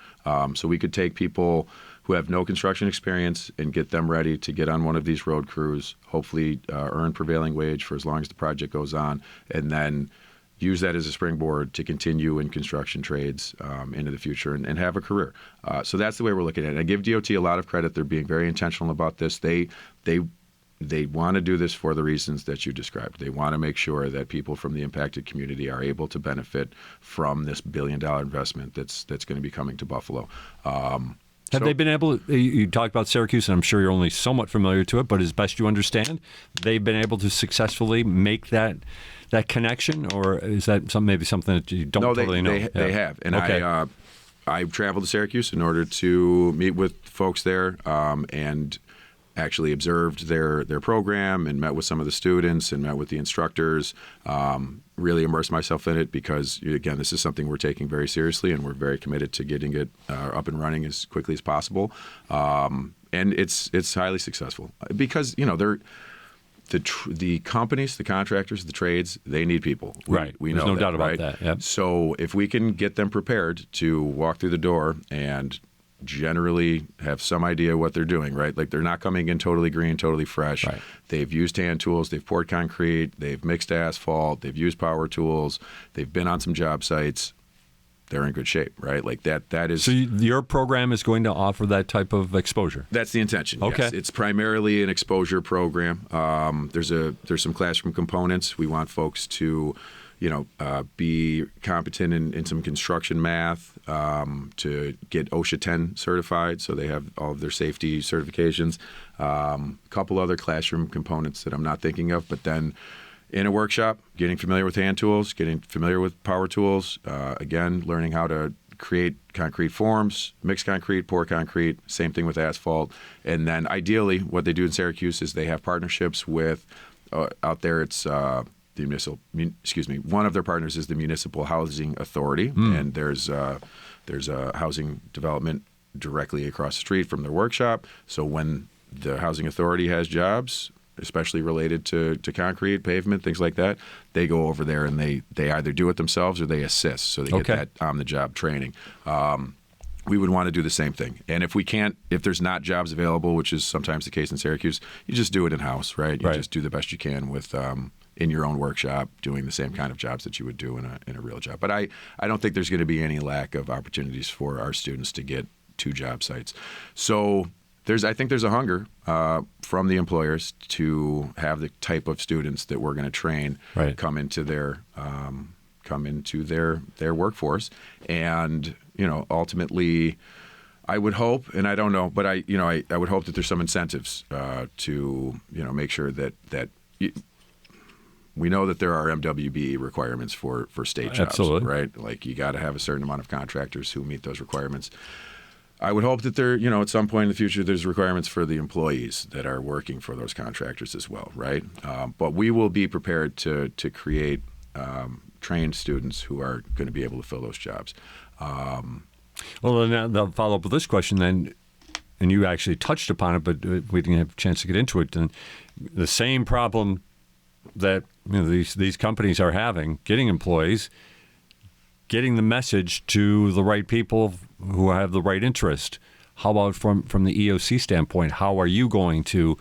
So we could take people who have no construction experience and get them ready to get on one of these road crews, hopefully earn prevailing wage for as long as the project goes on, and then use that as a springboard to continue in construction trades into the future and have a career. So that's the way we're looking at it. I give DOT a lot of credit. They're being very intentional about this. They want to do this for the reasons that you described. They want to make sure that people from the impacted community are able to benefit from this $1 billion investment that's going to be coming to Buffalo. Have they been able to, you talked about Syracuse, and I'm sure you're only somewhat familiar to it, but as best you understand, they've been able to successfully make that connection, or is that maybe something that you don't totally know? They have. And okay. I traveled to Syracuse in order to meet with folks there and actually observed their program and met with some of the students and met with the instructors, really immersed myself in it because, again, this is something we're taking very seriously and we're very committed to getting it up and running as quickly as possible. And it's highly successful because, the companies, the contractors, the trades, they need people. Right. We There's know no doubt about right? that. Yep. So if we can get them prepared to walk through the door and generally have some idea what they're doing, right? Like they're not coming in totally green, totally fresh. Right. They've used hand tools, they've poured concrete, they've mixed asphalt, they've used power tools, they've been on some job sites. They're in good shape, right? Like that is. So your program is going to offer that type of exposure? That's the intention. Okay. Yes. It's primarily an exposure program. There's some classroom components. We want folks to, be competent in some construction math, to get OSHA 10 certified, so they have all of their safety certifications. A couple other classroom components that I'm not thinking of, but then in a workshop, getting familiar with hand tools, getting familiar with power tools, again, learning how to create concrete forms, mix concrete, pour concrete, same thing with asphalt. And then ideally, what they do in Syracuse is they have partnerships with, out there it's one of their partners is the Municipal Housing Authority, and there's a housing development directly across the street from their workshop. So when the Housing Authority has jobs, especially related to concrete, pavement, things like that, they go over there and they either do it themselves or they assist. So they get that on-the-job training. We would want to do the same thing. And if there's not jobs available, which is sometimes the case in Syracuse, you just do it in-house, right? You just do the best you can with in your own workshop, doing the same kind of jobs that you would do in a real job. But I don't think there's going to be any lack of opportunities for our students to get to job sites. So I think there's a hunger from the employers to have the type of students that we're going to train come into their workforce, and ultimately, I would hope, and I don't know, but I would hope that there's some incentives to make sure that we know that there are MWBE requirements for state jobs, Absolutely. right? Like you got to have a certain amount of contractors who meet those requirements. I would hope that there, at some point in the future, there's requirements for the employees that are working for those contractors as well, right? But we will be prepared to create trained students who are going to be able to fill those jobs. Well, then I'll follow up with this question then, and you actually touched upon it, but we didn't have a chance to get into it. And the same problem that these companies are having, getting employees, getting the message to the right people who have the right interest. How about from the EOC standpoint? How are you going to,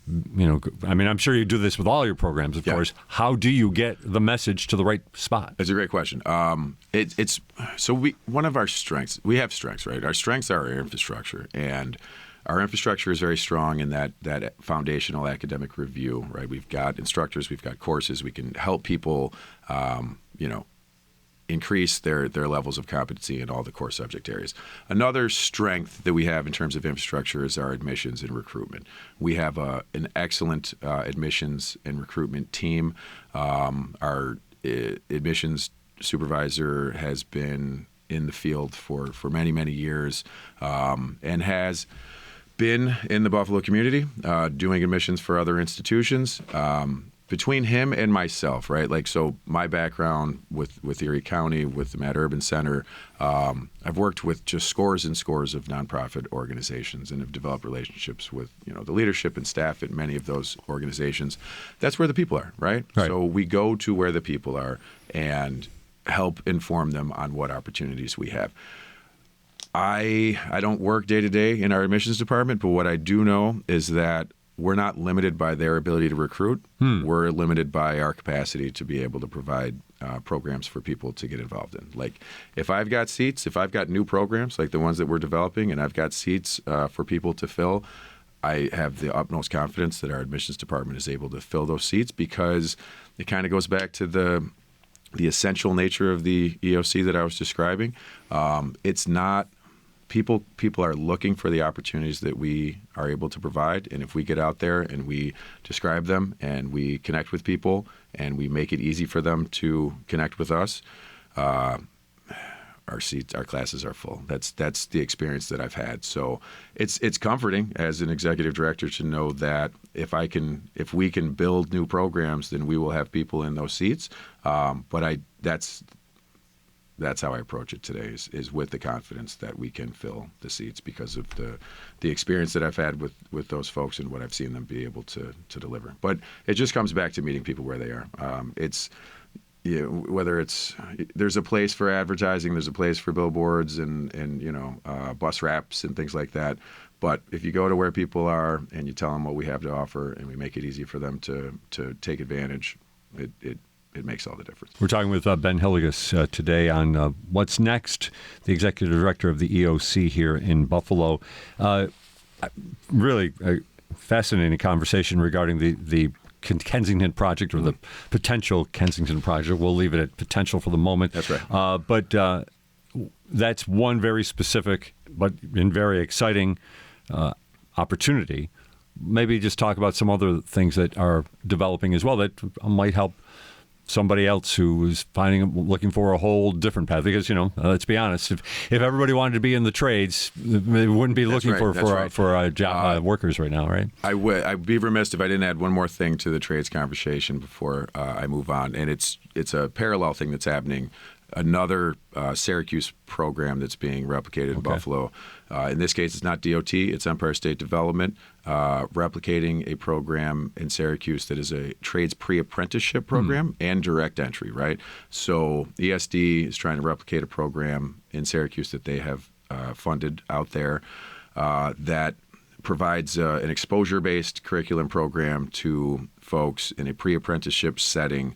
I'm sure you do this with all your programs, of course. How do you get the message to the right spot? That's a great question. One of our strengths, we have strengths, right? Our strengths are our infrastructure, and our infrastructure is very strong in that foundational academic review, right? We've got instructors, we've got courses, we can help people, increase their levels of competency in all the core subject areas. Another strength that we have in terms of infrastructure is our admissions and recruitment. We have an excellent admissions and recruitment team. Our admissions supervisor has been in the field for many, many years and has been in the Buffalo community doing admissions for other institutions. between him and myself, right? Like, so my background with Erie County, with the Matt Urban Center, I've worked with just scores and scores of nonprofit organizations and have developed relationships with, the leadership and staff at many of those organizations. That's where the people are, right? So we go to where the people are and help inform them on what opportunities we have. I don't work day to day in our admissions department, but what I do know is that we're not limited by their ability to recruit. We're limited by our capacity to be able to provide programs for people to get involved in. Like, if I've got seats, if I've got new programs like the ones that we're developing, and I've got seats for people to fill, I have the utmost confidence that our admissions department is able to fill those seats, because it kind of goes back to the essential nature of the EOC that I was describing. It's not people are looking for the opportunities that we are able to provide, and if we get out there and we describe them and we connect with people and we make it easy for them to connect with us, our classes are full. That's the experience that I've had. So it's comforting as an executive director to know that if we can build new programs, then we will have people in those seats. But that's how I approach it today, is with the confidence that we can fill the seats because of the experience that I've had with those folks and what I've seen them be able to deliver. But it just comes back to meeting people where they are. Whether it's, there's a place for advertising, there's a place for billboards and bus wraps and things like that. But if you go to where people are and you tell them what we have to offer and we make it easy for them to take advantage, it makes all the difference. We're talking with Ben Hillegas today on what's next, the executive director of the EOC here in Buffalo. Really a fascinating conversation regarding the Kensington project, or the potential Kensington project. We'll leave it at potential for the moment. That's right. But that's one very specific but very exciting opportunity. Maybe just talk about some other things that are developing as well that might help somebody else who is looking for a whole different path. Because, let's be honest, if everybody wanted to be in the trades, they wouldn't be looking for job workers right now, right? I'd be remiss if I didn't add one more thing to the trades conversation before I move on, and it's a parallel thing that's happening. Another Syracuse program that's being replicated in Buffalo. In this case, it's not DOT, it's Empire State Development, replicating a program in Syracuse that is a trades pre-apprenticeship program and direct entry, right? So ESD is trying to replicate a program in Syracuse that they have funded out there that provides an exposure-based curriculum program to folks in a pre-apprenticeship setting.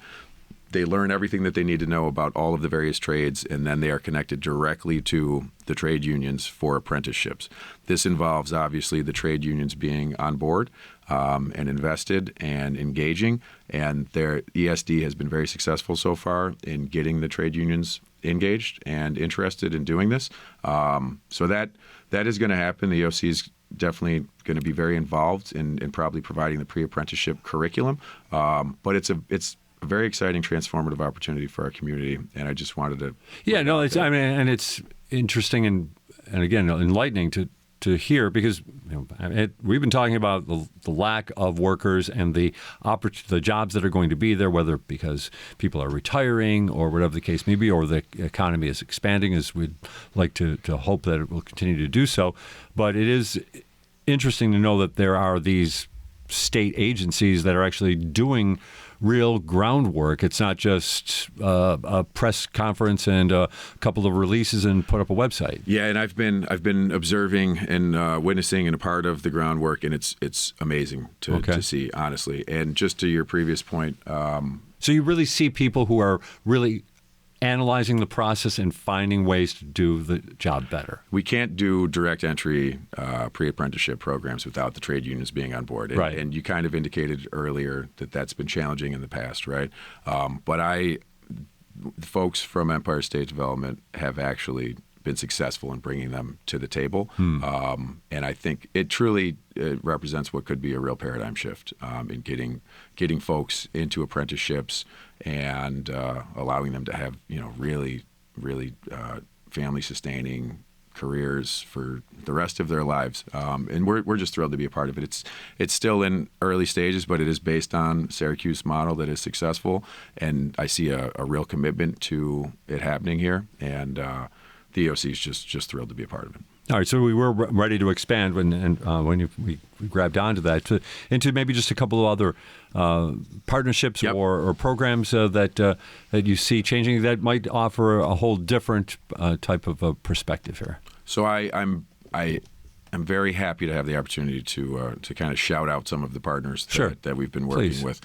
They learn everything that they need to know about all of the various trades, and then they are connected directly to the trade unions for apprenticeships. This involves, obviously, the trade unions being on board and invested and engaging, and their ESD has been very successful so far in getting the trade unions engaged and interested in doing this. So that is going to happen. The EOC is definitely going to be very involved in probably providing the pre-apprenticeship curriculum, but it's a very exciting, transformative opportunity for our community, and I just wanted to. Yeah, no, and it's interesting and again enlightening to hear, because we've been talking about the lack of workers and the jobs that are going to be there, whether because people are retiring or whatever the case may be, or the economy is expanding, as we'd like to hope that it will continue to do so. But it is interesting to know that there are these state agencies that are actually doing real groundwork. It's not just a press conference and a couple of releases and put up a website. Yeah, and I've been observing and witnessing and a part of the groundwork, and it's amazing to see, honestly. And just to your previous point, so you really see people who are really analyzing the process and finding ways to do the job better. We can't do direct entry pre-apprenticeship programs without the trade unions being on board. Right. And you kind of indicated earlier that that's been challenging in the past, right? But folks from Empire State Development have actually been successful in bringing them to the table. And I think it truly represents what could be a real paradigm shift in getting folks into apprenticeships and allowing them to have really family sustaining careers for the rest of their lives. And we're just thrilled to be a part of it. It's still in early stages, but it is based on Syracuse model that is successful, and I see a real commitment to it happening here, and the EOC is just thrilled to be a part of it. All right, so we were ready to expand when we grabbed onto that into maybe just a couple of other partnerships Yep. or programs that you see changing that might offer a whole different type of perspective here. So I'm very happy to have the opportunity to kind of shout out some of the partners that we've been working Please. with.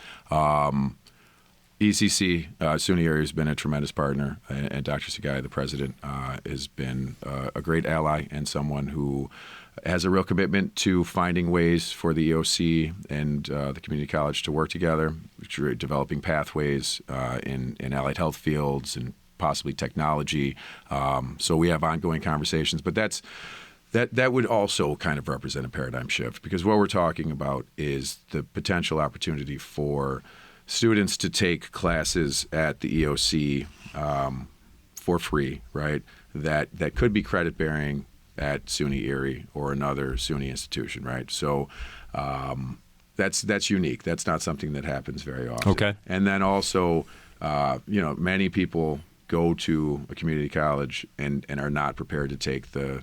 ECC, SUNY area has been a tremendous partner, and Dr. Sagai, the president, has been a great ally and someone who has a real commitment to finding ways for the EOC and the community college to work together, developing pathways in allied health fields and possibly technology. So we have ongoing conversations, but that would also kind of represent a paradigm shift, because what we're talking about is the potential opportunity for students to take classes at the EOC for free, right? That could be credit bearing at SUNY Erie or another SUNY institution, right? So that's unique. That's not something that happens very often. Okay. And then also, many people go to a community college and are not prepared to take the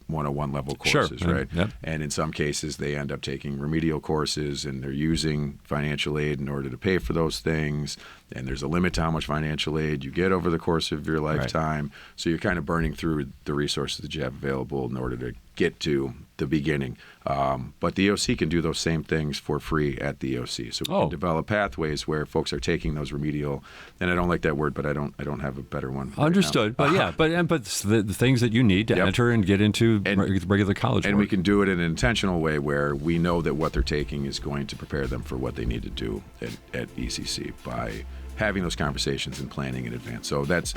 101 level courses, Sure. right? Yep. And in some cases, they end up taking remedial courses, and they're using financial aid in order to pay for those things. And there's a limit to how much financial aid you get over the course of your lifetime. So you're kind of burning through the resources that you have available in order to get to the beginning. But the EOC can do those same things for free at the EOC. So we can develop pathways where folks are taking those remedial, and I don't like that word, but I don't have a better one. Understood. But yeah, but the things that you need to enter and get into regular college and work. we can do it in an intentional way where we know that what they're taking is going to prepare them for what they need to do at ECC by having those conversations and planning in advance. So that's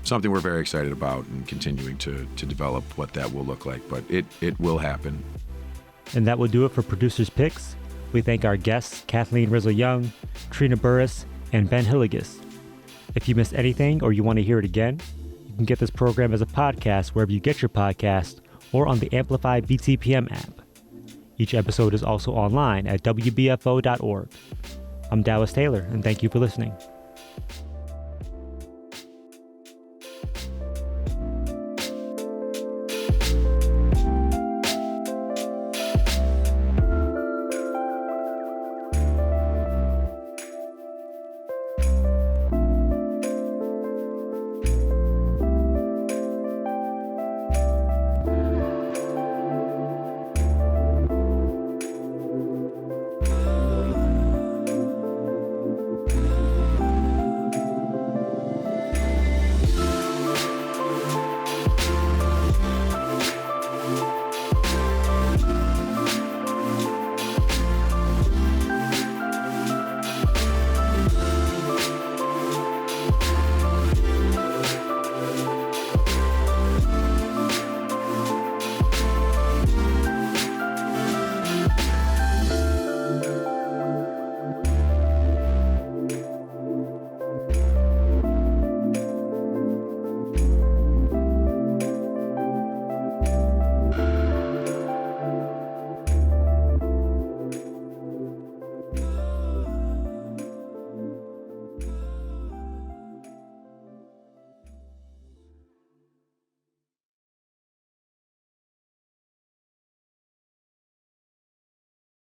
something we're very excited about and continuing to develop what that will look like. But it will happen. And that will do it for Producers Picks. We thank our guests, Kathleen Rizzo-Young, Trina Burris, and Ben Hilligus. If you missed anything or you want to hear it again, you can get this program as a podcast wherever you get your podcast or on the Amplify BTPM app. Each episode is also online at wbfo.org. I'm Dallas Taylor, and thank you for listening.